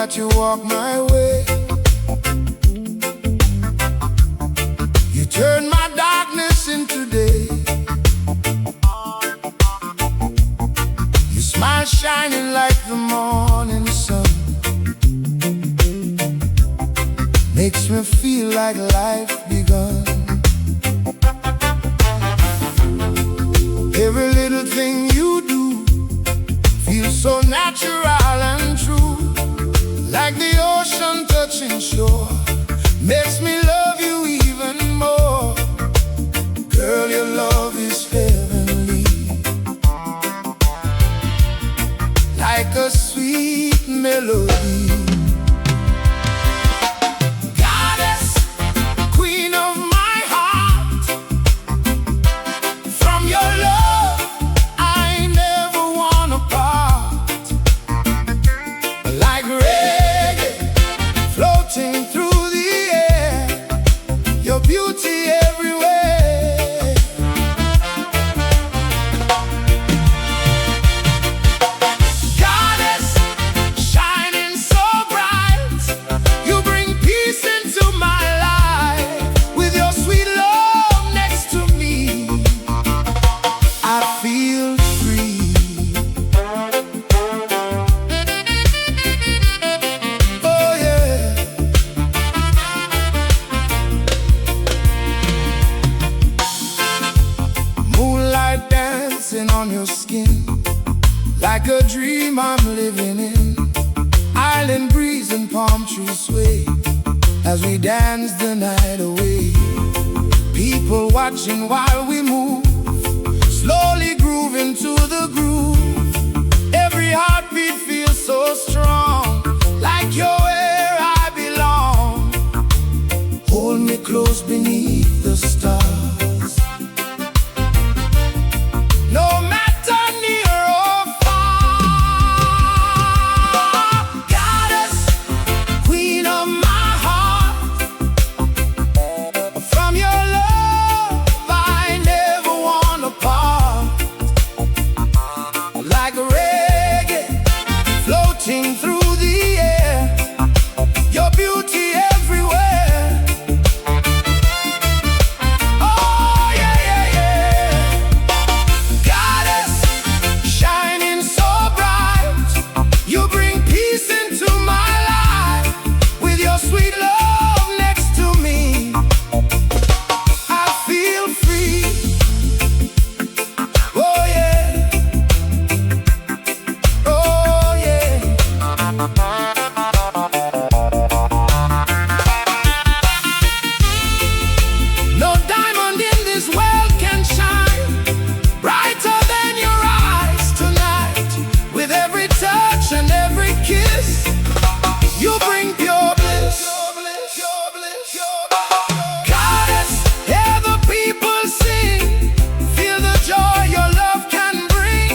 that you walk my way. You turn my darkness into day. Your smile shining like the morning sun makes me feel like life begun. Every little thing you do feels so natural and true, like the ocean touching shore, makes me love you even more. Girl, your love is heavenly, like a sweet melody. Goddess, queen of my heart, from your love I never wanna part. Like reggae floating through the air, your beauty everywhere. Goddess, shining so bright, you bring peace into my life. With your sweet love next to me, I feel free. Oh yeah. Moonlight dancing on your skin, like a dream I'm living in. Island breeze and palm trees sway as we dance the night away. People watching while we move, slowly grooving to the groove. Every heartbeat feels so strong, like you're where I belong. Hold me close beneath the stars, no matter near or far. Goddess, queen of my heart, from your love I never wanna part. Like reggae floating through the air, your beauty everywhere. Oh yeah, yeah, yeah. Goddess, shining so bright, you bring peace into my life. With your sweet love next to me, I feel free. Oh yeah, oh yeah. No diamond in this world can shine brighter than your eyes tonight. With every touch and every kiss, you bring pure bliss. Goddess, hear the people sing, feel the joy your love can bring.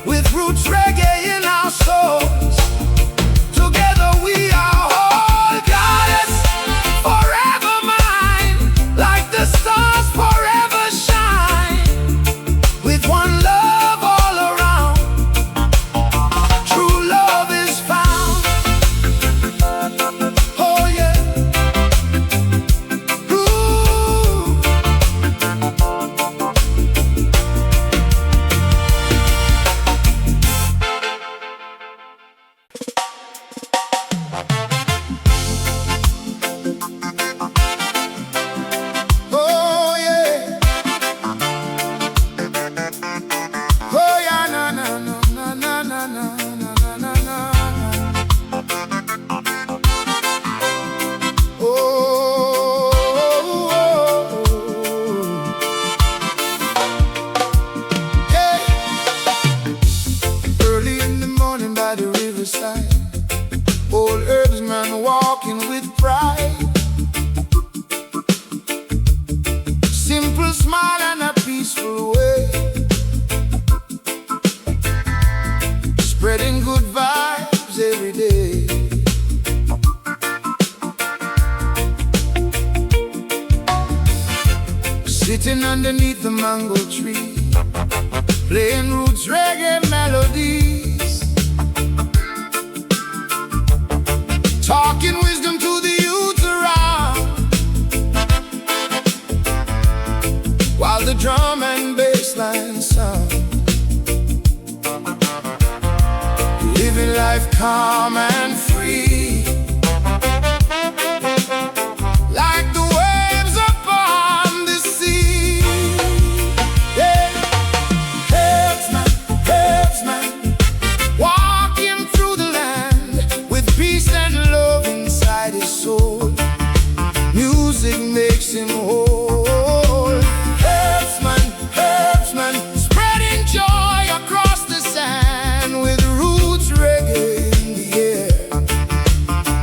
With roots reggae in our souls, together we are whole. Goddess, forever mine, like the stars forever shine. With one love all around, true love is found. Oh yeah. Ooh. Oh yeah. Oh yeah, na na na na na na na na na na. Oh, oh, oh. Yeah. Early in the morning by the riverside, old herbsman walking with pride. Simple smile and a peaceful way, spreading good vibes every day. Sitting underneath the mango tree, playing roots reggae melodies. calm and free, like the waves upon the sea. Yeah. Herdsman, walking through the land with peace and love inside his soul. Music makes him whole. Herdsman, spreading joy across the sand with roots reggae in the air.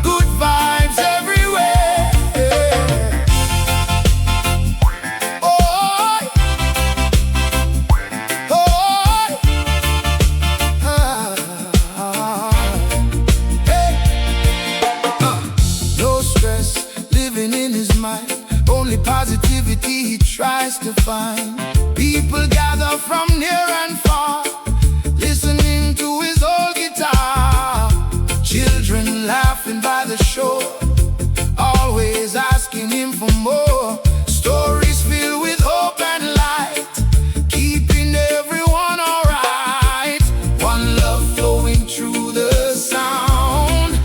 Good vibes everywhere. Oh, oh, no stress living in his mind, only positivity he tries to find. People gather from near and far, listening to his old guitar. Children laughing by the shore, always asking him for more. Stories filled with hope and light, keeping everyone alright. One love flowing through the sound.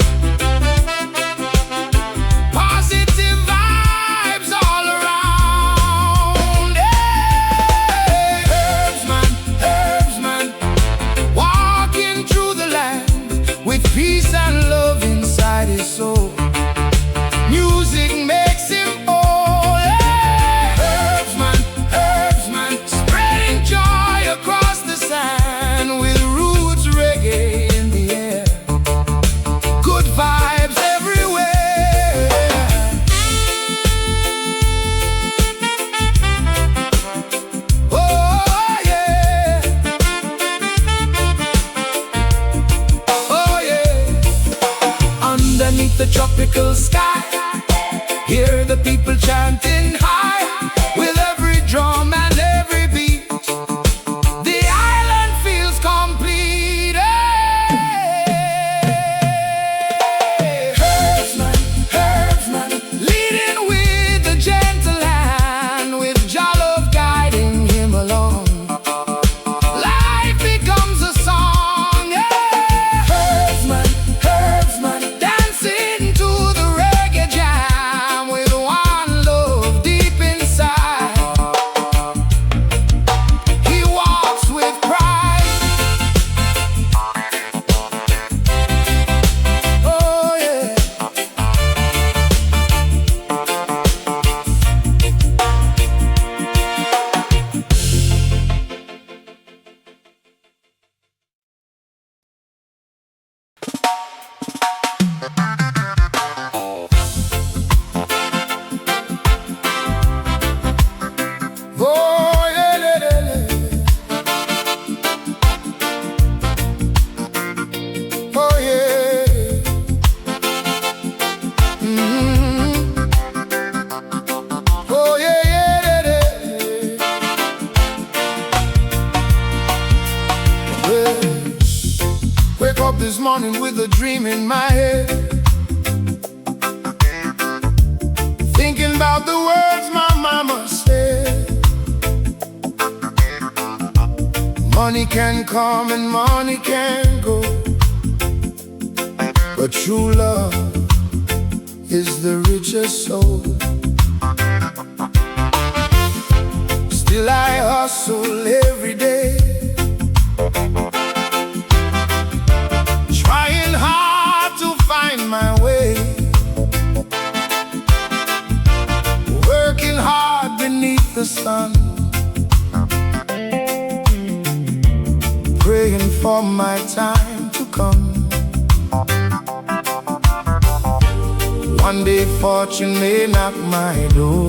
Positive vibes all around. Hey, herdsman, walking through the land with peace and love inside his soul. Music makes him whole. Hey, herdsman, spreading joy across the sand with roots reggae in the air. Good vibes everywhere. Oh yeah, oh yeah. Underneath the tropical sky, hear the people chanting high with every drum and every beat. The island feels complete. Hey, herdsman, leading with a gentle hand, with Jah love guiding him along. Life becomes a song. Yeah. Herdsman, dancing to the reggae jam with one love deep inside. He walks with pride. Oh yeah. Oh yeah, oh yeah. Oh yeah. Well, wake up this morning with a dream in my head, thinking about the words my mama said. Money can come and money can go, but true love is the richest soul. Still I hustle every day, trying hard to find my way, working hard beneath the sun, praying for my time to come. One day fortune may knock my door,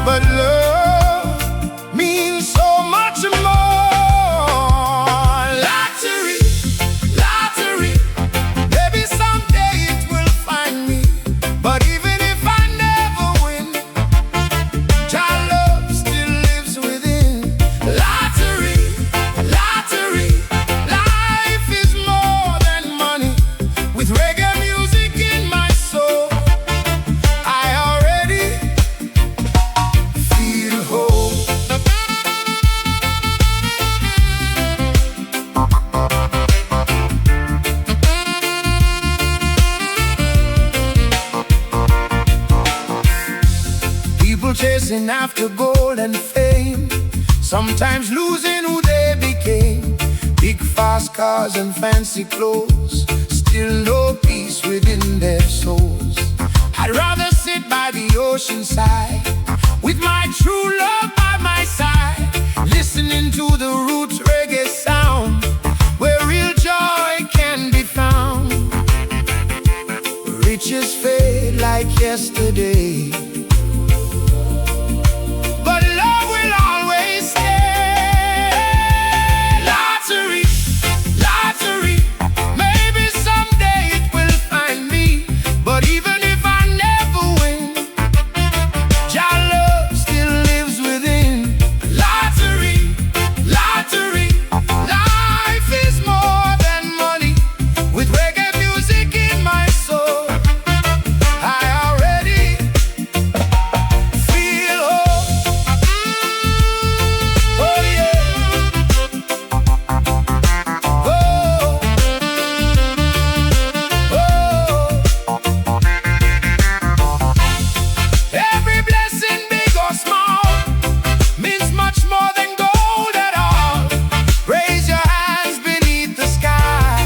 but love means so much more. Lottery, maybe someday it will find me. But even if I never win, Jah love still lives within. Lottery, life is more than money. With reggae music in my soul, I already feel chasing after gold and fame, sometimes losing who they became. Big fast cars and fancy clothes, still no peace within their souls. I'd rather sit by the ocean side, with my true love by my side, listening to the roots reggae sound, where real joy can be found. Riches fade like yesterday, but love will always stay. Lottery, lottery, maybe someday it will find me. But even if I never win, Jah love still lives within. Lottery, lottery, life is more than money. With reggae music in my soul, I already feel hope. Oh yeah. Oh, oh. Every blessing, big or small, means much more than gold at all. Raise your hands beneath the sky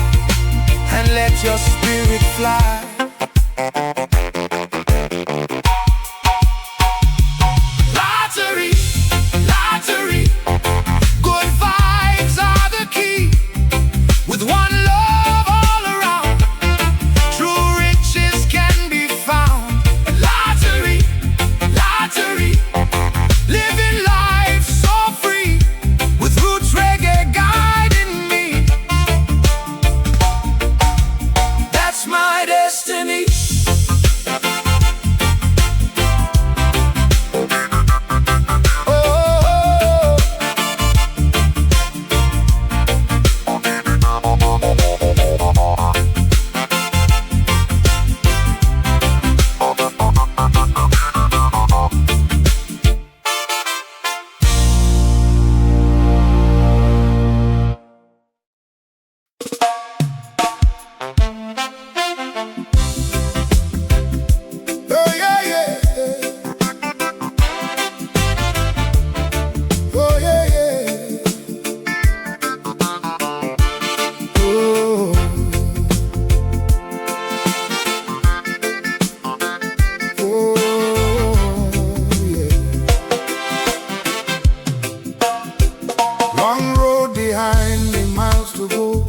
and let your spirit fly. Lottery, lottery, good vibes are the key. With one love all around, true riches can be found. Lottery, lottery, living life so free, with roots reggae guiding me. That's my destiny. Oh, oh yeah, yeah. Oh yeah, yeah. Oh, oh yeah. Long road behind me, miles to go,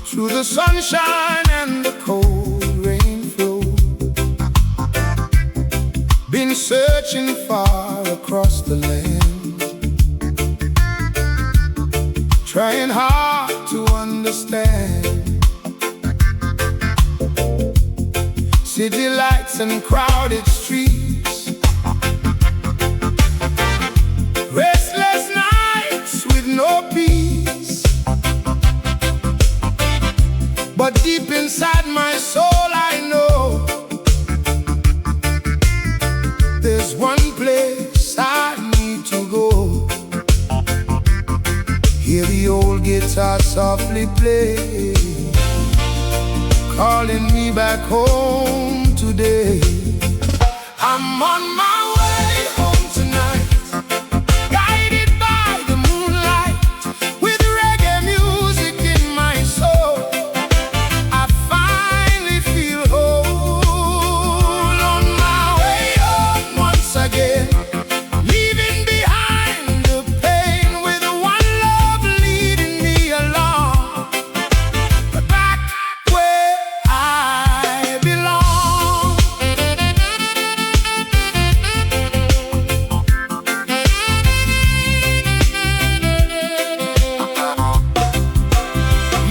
through the sunshine and the cold rain flow. Been searching far across the land, trying hard to understand. City lights and crowded streets, restless nights with no peace. But deep inside my soul I know there's one place I need to go. Hear the old guitar softly play, calling me back home today. I'm on my way home tonight, guided by the moonlight, with reggae music in my soul. I finally feel whole, on my way home once again, leaving behind the pain, with one love leading me along, but back where I belong.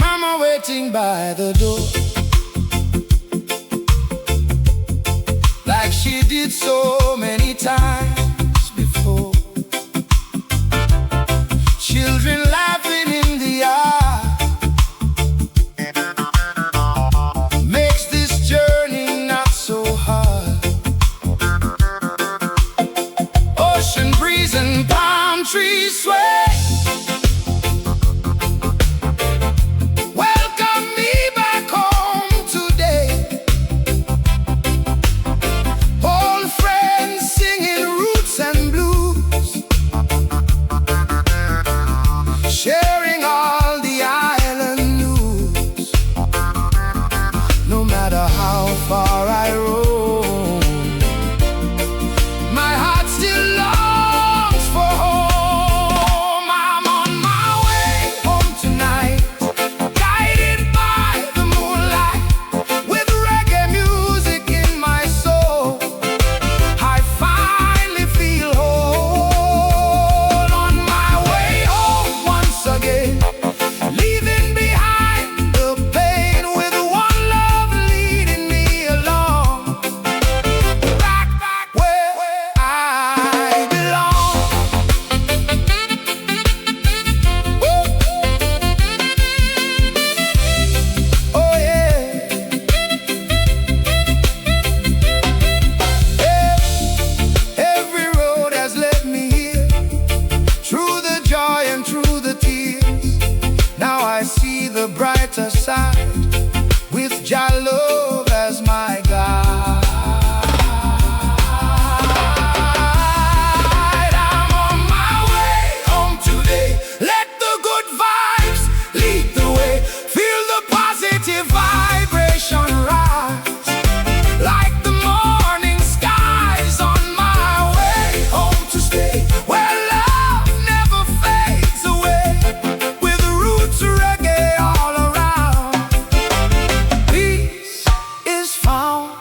Mama waiting by the door, like she did so many times before. Children laughing in the eye, makes this journey not so hard. Ocean breeze and palm trees sway, welcome me back home. other side, with Jah love as my guide. I'm on my way home today. Let the good vibes lead the way. Feel the positive vibration rise, like the morning skies. On my way home to stay, where love never fades away, with roots reggae all around. Peace is found.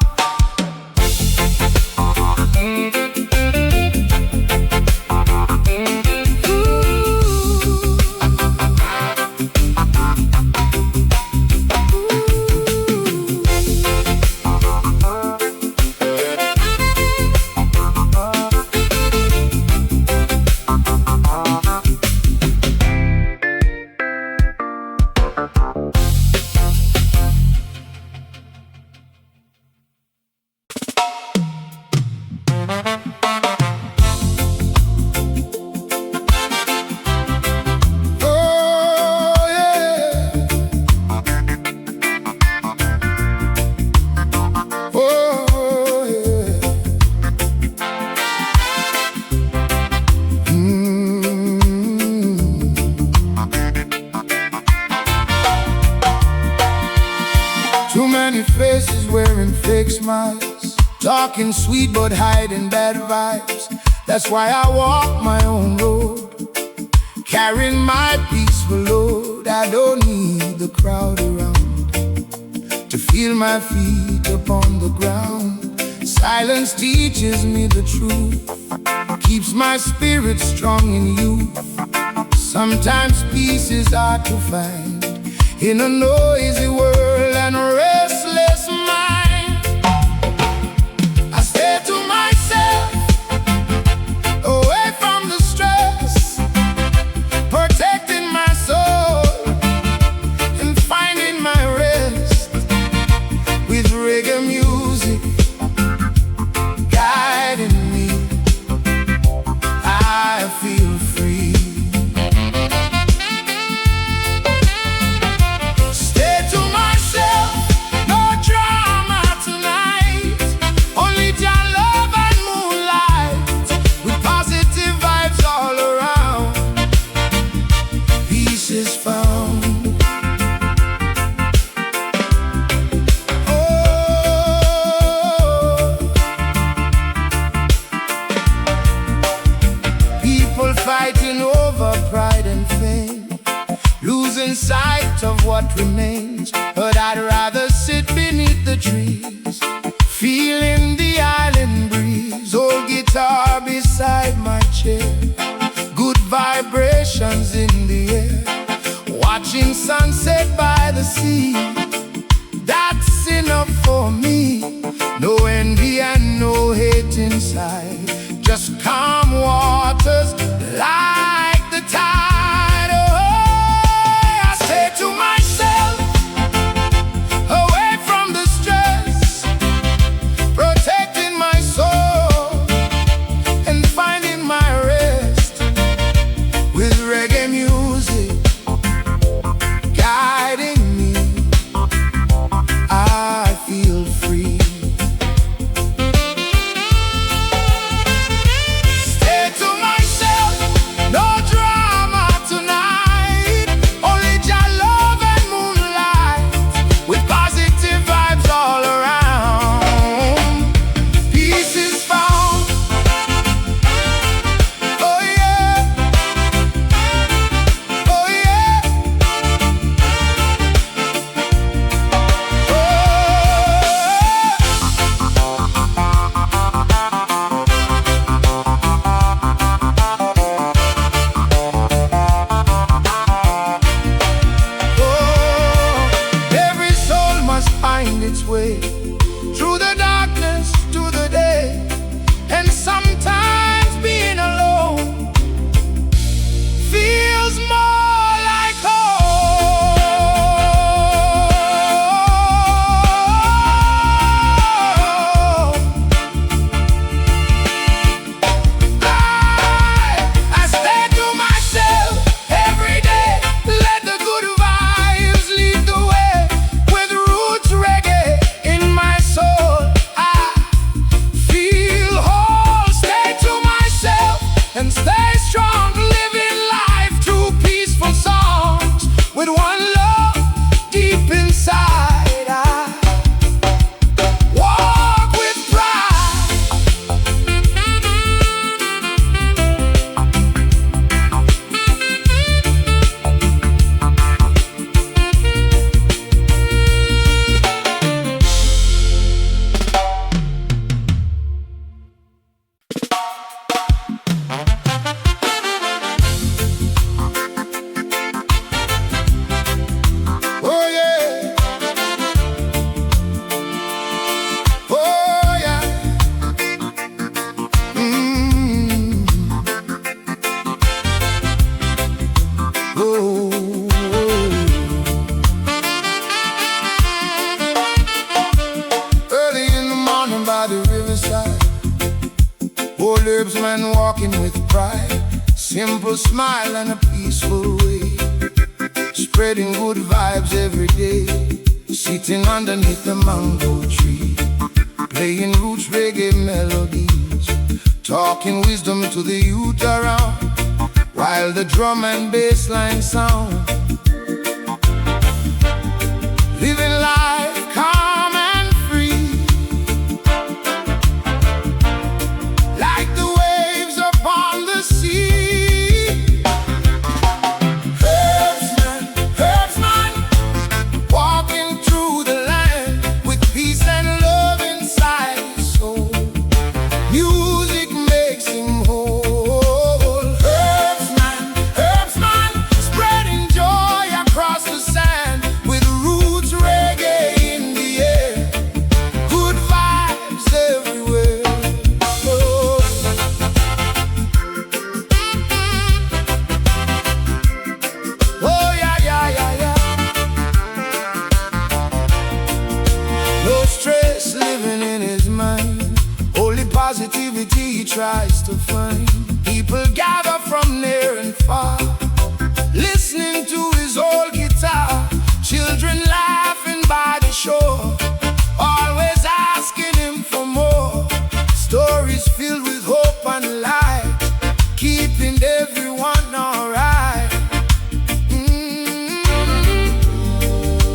Too many faces wearing fake smiles, talking sweet but hiding bad vibes. That's why I walk my own road, carrying my peaceful load. I don't need the crowd around to feel my feet upon the ground. Silence teaches me the truth, keeps my spirit strong in you. Sometimes peace is hard to find in a noisy world and a restless mind. I stay to myself, away from the stress, protecting my soul and finding my rest with reggae music guiding me. I feel free. Fighting over pride and fame, losing sight of what remains. But I'd rather sit beneath the trees, feeling the island breeze. Old guitar beside my chair, good vibrations in the air, watching sunset by the sea. That's enough for me. No envy and no hate inside, just calm waters like the tide. Oh, I say to myself, away from the stress, protecting my soul and finding my rest with reggae music guiding me. man walking with pride, simple smile and a peaceful way, spreading good vibes every day, sitting underneath the mango tree, playing roots reggae melodies, talking wisdom to the youth around, while the drum and bass line sound. Living life calm and free, like the waves upon the sea. Herdsman, walking through the land with peace and love inside his soul. Music makes him whole. Herdsman, spreading joy across the sand with roots reggae in the air. Good vibes everywhere. Oh. Oh, yeah, yeah, yeah, yeah. No stress living in his mind, only positivity he tries to find. People gather from near and far, listening to his old guitar. Children laughing by the shore, always asking him for more. Stories filled with hope and light, keeping everyone alright.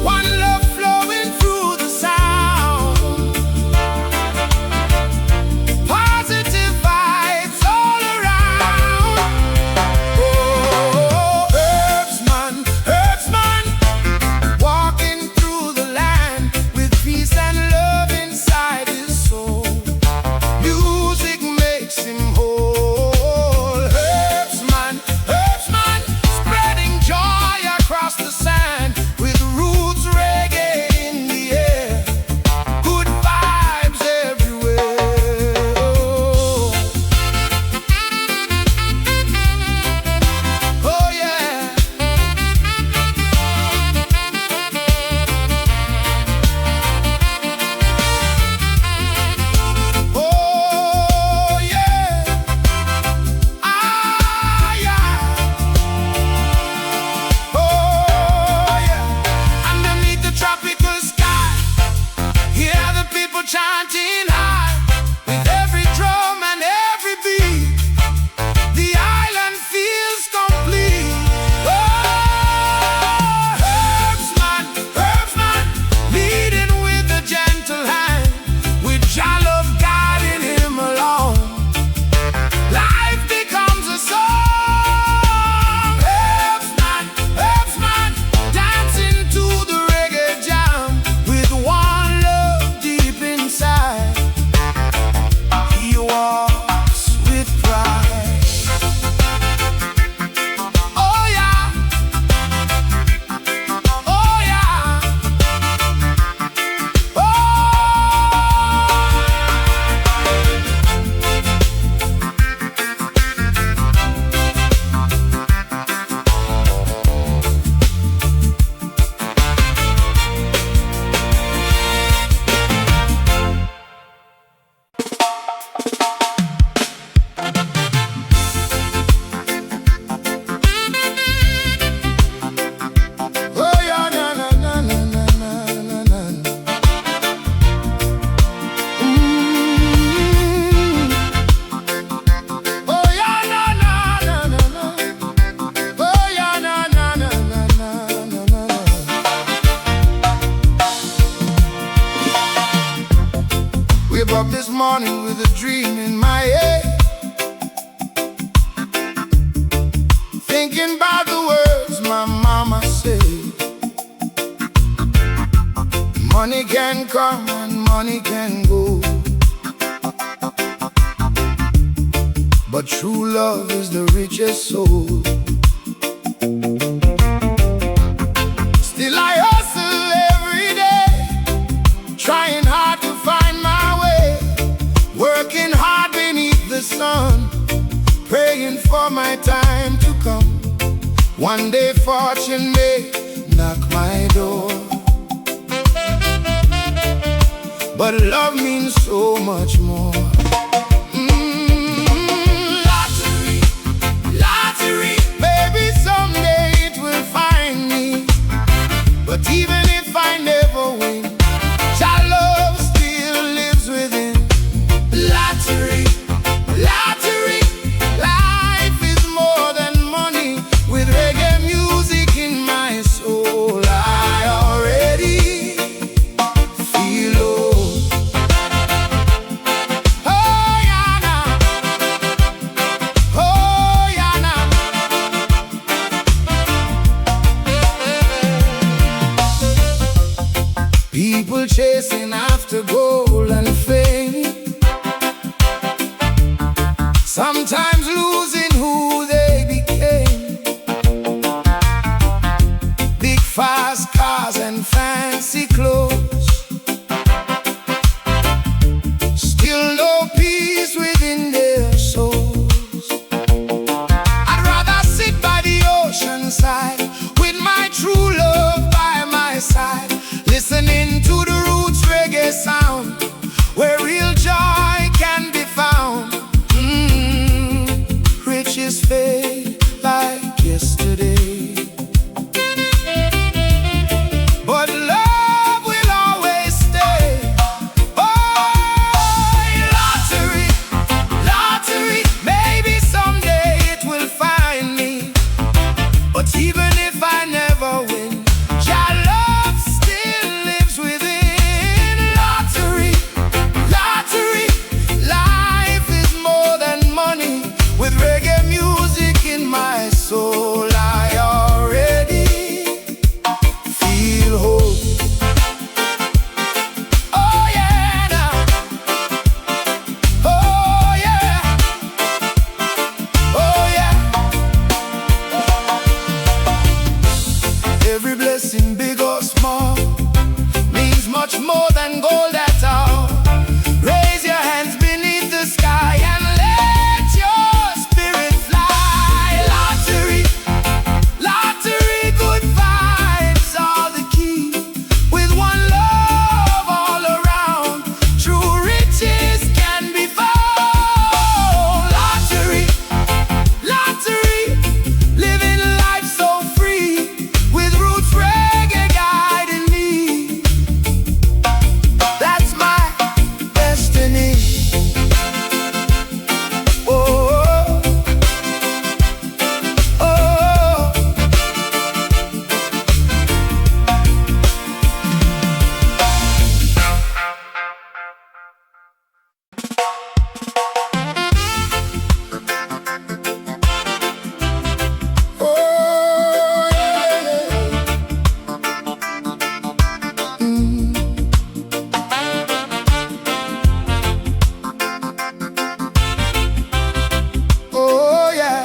One love flowing through the sound, positive vibes all around. Oh, herdsman, walking through the land with peace and love inside his soul. Music makes him whole. Herdsman, spreading joy across the sand with roots reggae in the air. Good vibes everywhere. Oh yeah. Oh yeah. Ah yeah. Oh yeah. Underneath the tropical sky, hear the people chanting high with every drum and every beat. The island feels complete. Oh, herdsman, leading with a gentle hand, with Jah love guiding him along. Life becomes a song. Herdsman, dancing to the reggae jam with one love deep inside. He walks with pride. Oh yeah. Oh yeah. Oh. Oh yeah, na na na na na na na na. Oh yeah, na na na na na. Oh yeah, na na na na na na na. Wake up this morning with a dream in my head, thinking about the words my mama said. Money can come and money can go, but true love is the richest soul. Still I hustle every day, trying hard to find my way, working hard beneath the sun, praying for my time to come. One day fortune may knock my door, but love means so much more. People chasing after gold and fame, sometimes losing who they became. Big fast cars and fancy clothes, still no peace within their souls. I'd rather sit by the ocean side with my true love by my side, listening to the roots reggae sound, where real joy can be found. Riches fade like yesterday, but love will always stay. Oh, lottery, lottery, maybe someday it will find me. But even if I never win, your love still lives within. Lottery, lottery, life is more than money. With reggae music in my soul, I already feel hope. Oh yeah, now. Oh yeah. Oh yeah. Every blessing, big or small, means much more than gold at all. Raise your hands beneath the sky and let your spirit fly. Lottery, lottery, good vibes are the key. With one love all around, true riches can be found. Lottery, lottery, living life so free, with roots reggae guiding me. That's my destiny. Oh, oh, oh. Oh, yeah. Oh, yeah.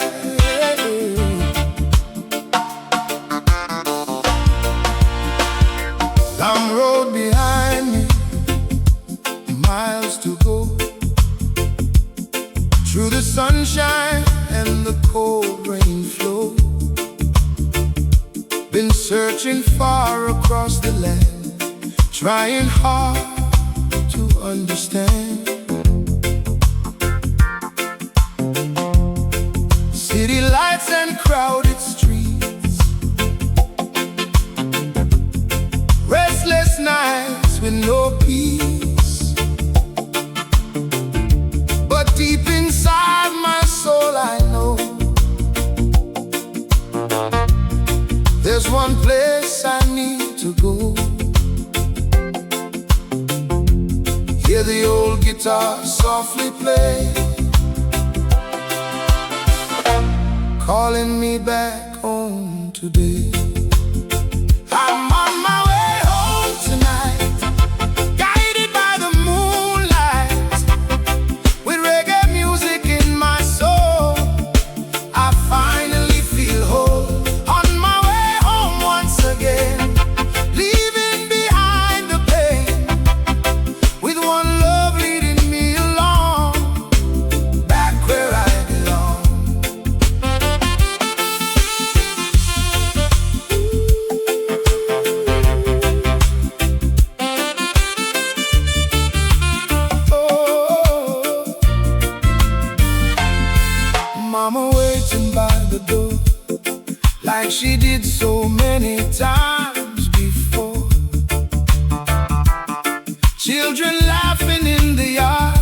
Long road behind me, miles to go, through the sunshine and the cold rain flow. Been searching far across the land, trying hard to understand. City lights and crowded streets, restless nights with no peace. But deep inside my soul I know there's one place I need to go. Hear the old guitar softly play, calling me back home today. I'm on my way home tonight, guided by the moonlight, with reggae music in my soul. I finally feel whole, on my way home once again, leaving behind the pain, with one love leading me along, back where I belong. Mama waiting by the door, like she did so many times before. Children laughing in the yard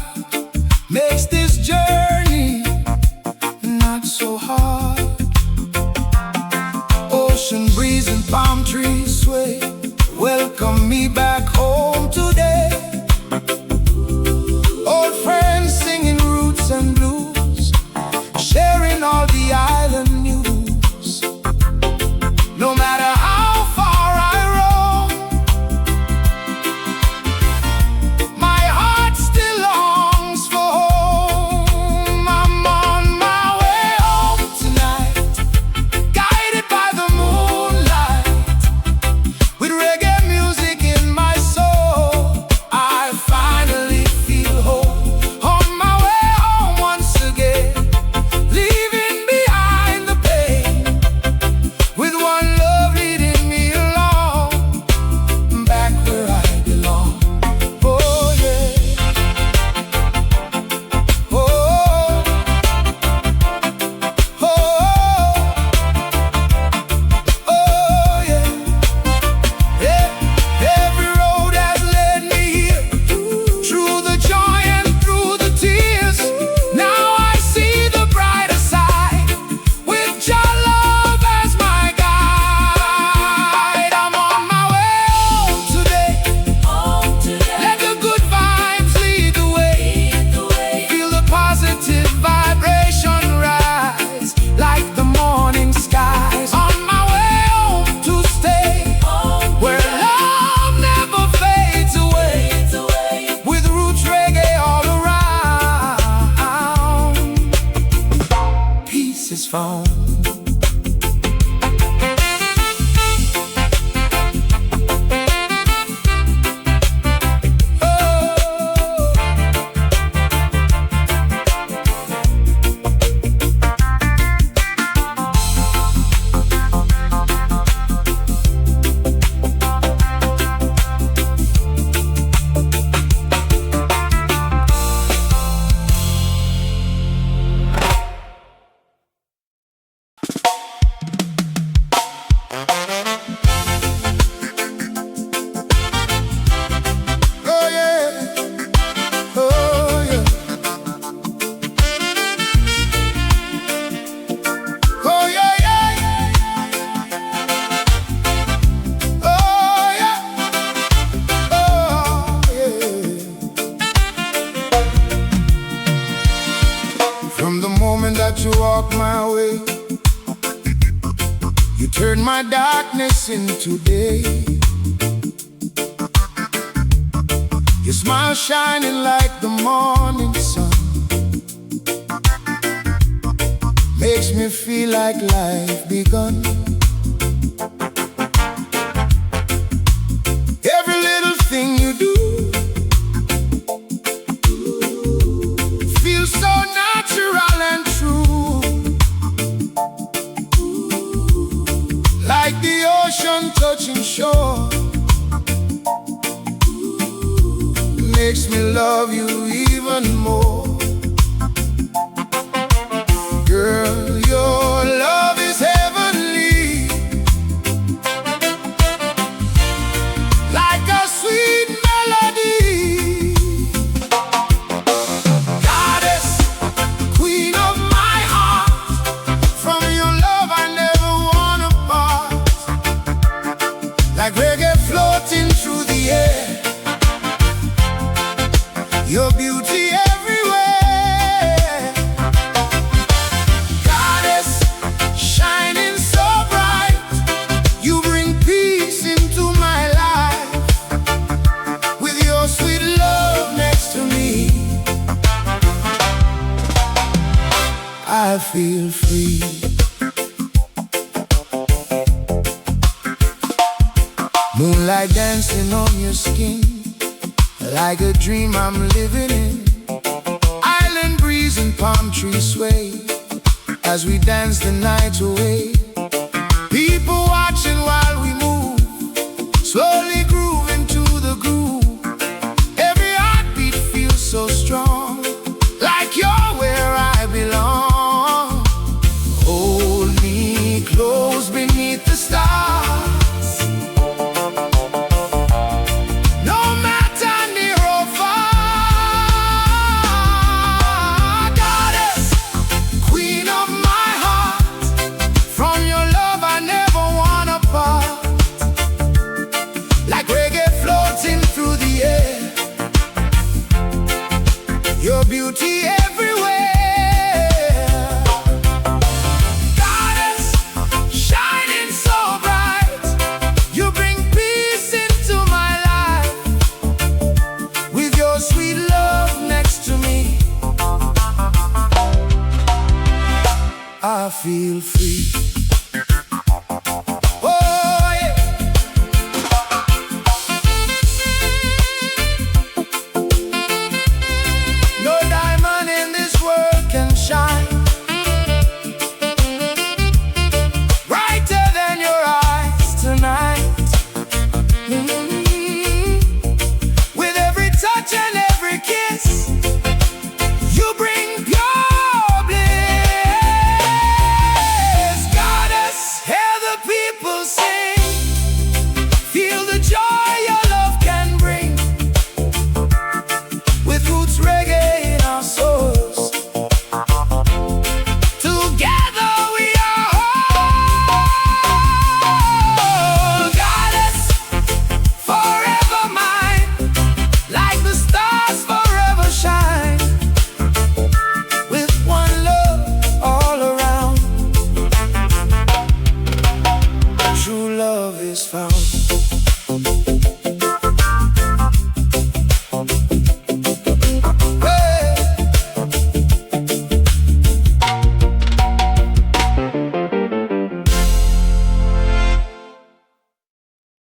makes this journey not so hard. Ocean breeze and palm trees sway, welcome me back home today. Old friends singing roots and blues, sharing all the island news. No matter how far I roam, found. From the moment that you walked my way, you turned my darkness into day. Your smile shining like the morning sun makes me feel like life begun. Every little thing you do feels so natural and true, like the ocean touching shore. Makes me love you even more. Girl, your love is heavenly, like a sweet melody. Goddess, queen of my heart, from your love I never wanna part. Like reggae floating through the air, your beauty everywhere. Goddess, shining so bright, you bring peace into my life. With your sweet love next to me, I feel free. Moonlight dancing on your skin, like a dream I'm living in. Island breeze and palm trees sway as we dance the night away. People watching while we move, slowly grooving to the groove. Every heartbeat feels so strong, like you're where I belong. Hold me close beneath the stars, your beauty everywhere. Goddess, shining so bright, you bring peace into my life. With your sweet love next to me, I feel free.